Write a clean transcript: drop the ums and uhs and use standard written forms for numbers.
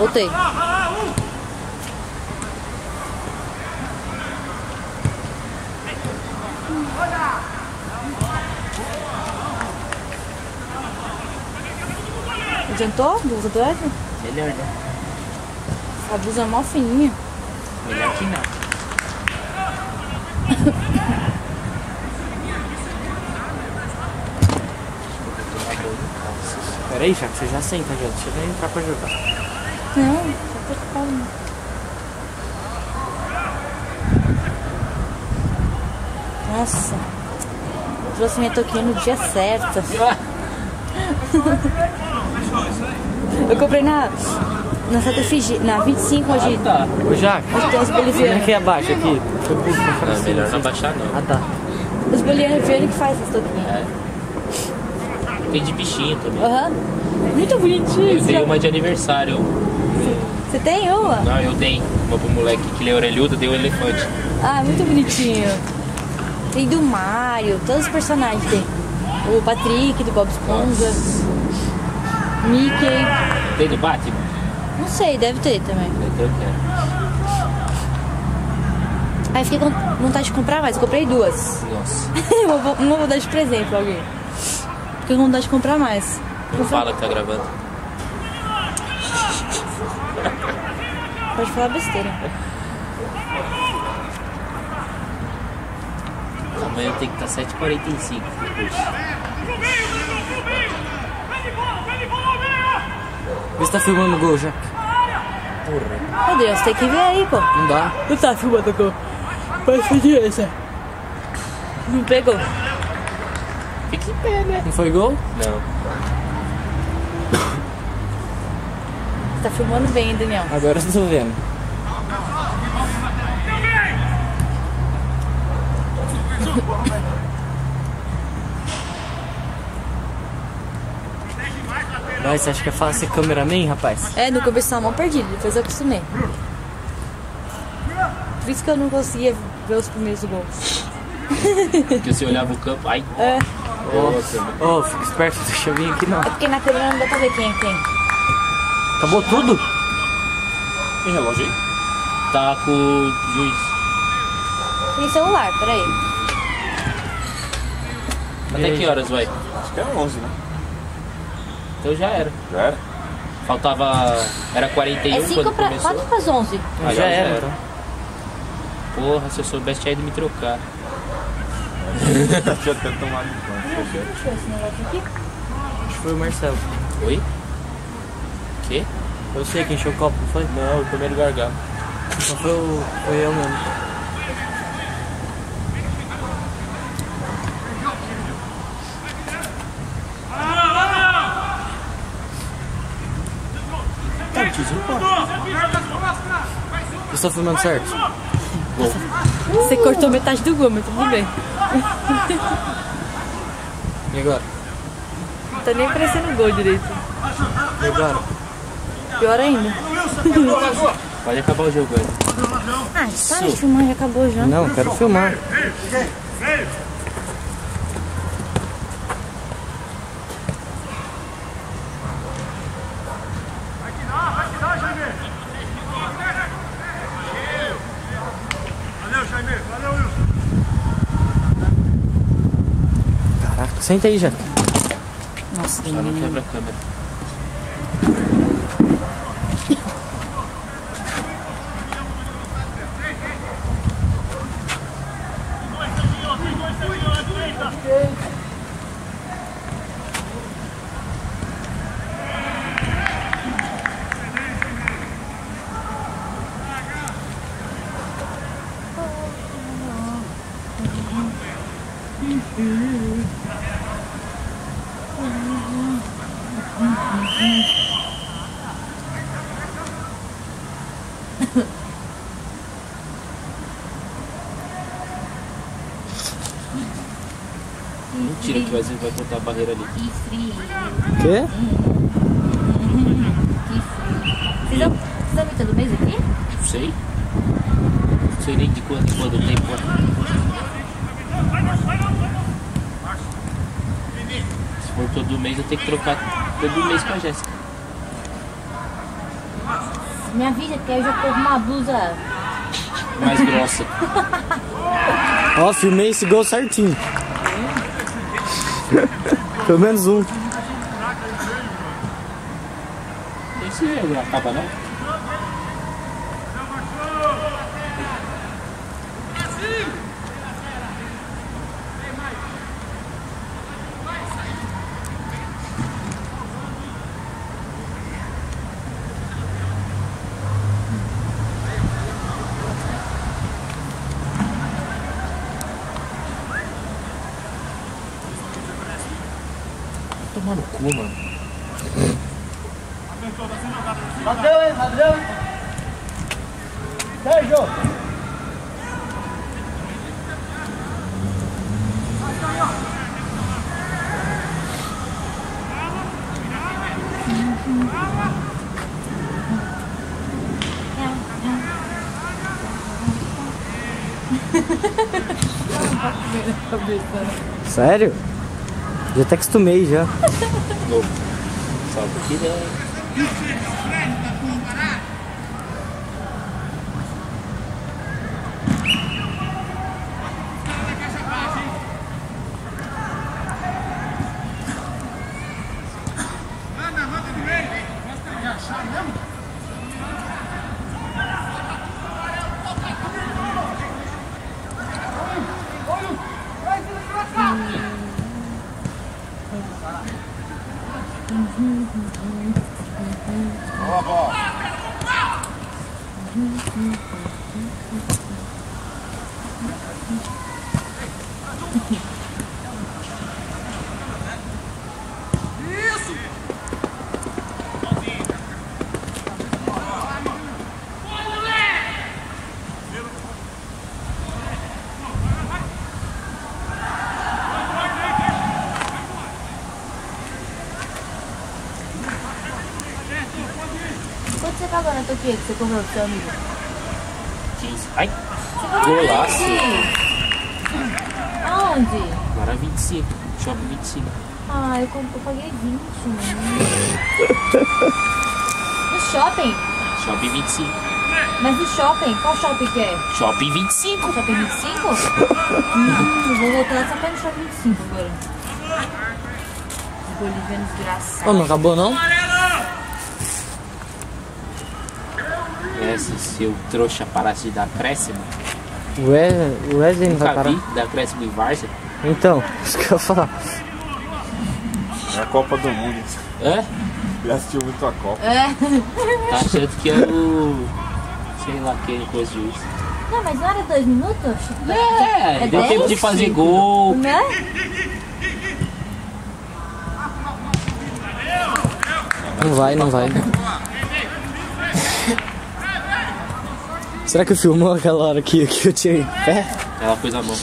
Voltei. Adiantou? Blusa do Edson? Melhor, né? A blusa é mó fininha. Melhor que não. Peraí, já que você já senta, já. Deixa eu entrar pra jogar. Não, tá preocupado. Nossa. Trouxe minha touquinha no dia certo. Eu comprei na Santa Efigênia, na 25 hoje. Tá. Ô, Jaque, Hoje tem os como é bolivianos. que abaixa aqui? Não, melhor não abaixar não. Ah, tá. Os bolivianos que faz essas touquinhas. É. Tem de bichinho também. Aham. Muito bonitinho. Eu dei uma de aniversário. Você tem uma? Não, eu dei uma pro moleque que ele é orelhudo, dei um elefante. Ah, muito bonitinho. Tem do Mario, todos os personagens tem. O Patrick, do Bob Esponja. Mickey. Tem do Batman? Não sei, deve ter também. Então eu quero. Aí fiquei com vontade de comprar mais, comprei duas. Nossa. Uma vou dar de presente pra alguém. Fiquei com vontade de comprar mais. Não fala que tá gravando. Pode falar besteira. Amanhã tem que estar 7h45 depois. Vê se tá filmando o gol, Jaque. Porra. Meu Deus, tem que ver aí, pô. Não dá. Não tá filmando o gol. Pode pedir essa. Não pegou. Fica em pé, né? Não foi gol? Não. Você tá filmando bem, Daniel. Agora eu tô vendo. Vai, você acha que é fácil ser cameraman, rapaz? É, no começo tava mal perdido, depois eu acostumei. Por isso que eu não conseguia ver os primeiros gols. Porque você olhava o campo, ai. É, Ô, fica esperto, deixa eu vir aqui não. é porque na câmera não dá pra ver quem é quem. Acabou tudo? Tem relógio aí? Tá com o juiz. Tem celular, peraí. Até que horas vai? Acho que era 11, né? Então já era. Já era? Faltava. Era 41 É 5 quando pra, começou. 4 pras 11. Ah, Já era, então. Porra, se eu soubesse tinha ido me trocar. Tinha até tomado banho. Deixa esse negócio aqui. Acho que foi o Marcelo. Oi? Quê? Eu sei quem encheu o copo, não foi? Não, o primeiro gargalo. Então foi eu mesmo. Tá, o Tizinho pode. Vocês estão filmando certo? Você cortou metade do gol, mas tudo bem. E agora? Não tá nem aparecendo o gol direito. E agora? Pior ainda. Pode acabar o jogo aí. Ah, para de filmar, já acabou já. Não, quero filmar. Caraca, senta aí, já. Nossa, Só não quebra a câmera. Mentira que vai botar a barreira ali. que frio. Quê? Vocês estão aguentando o mês aqui? Não sei. Não sei nem de quando o tempo é. Se for todo mês, eu tenho que trocar todo mês com a Jéssica. Me avisa que aí eu já corro uma blusa. Mais grossa. Ó, filmei esse gol certinho. Pelo menos um. Esse não acaba não? Tomar no cu, mano. Ladrão, hein? Ladrão! Sérgio! Sério? Já até acostumei já. Novo. Salve aqui, né? Boa, bola. Quanto você pagou na Toquinha que você comprou pro seu amigo? 15. Ai, Você pagou golaço. 20. Aonde? Agora 25. Shopping 25. Ah, eu paguei 20, mano. No shopping? Shopping 25. Mas no shopping? Qual shopping que é? Shopping 25. Shopping 25? Eu vou voltar só pra ir no shopping 25 agora. Boliviano desgraçado. Ô, não acabou não? Esse seu trouxa parasse de dar acréscimo. O Wesley não vai Nunca parar. vi dar acréscimo em Várzea. Então, isso que eu ia falar. É a Copa do Mundo. Hã? Ele assistiu muito a Copa. É. Tá achando que é o... sei lá quem coisa de isso. Não, mas não era 2 minutos? É, deu 10? tempo de fazer gol. Né? Não vai, não vai. Será que filmou aquela hora que eu tinha em pé? Ela pôs a mão.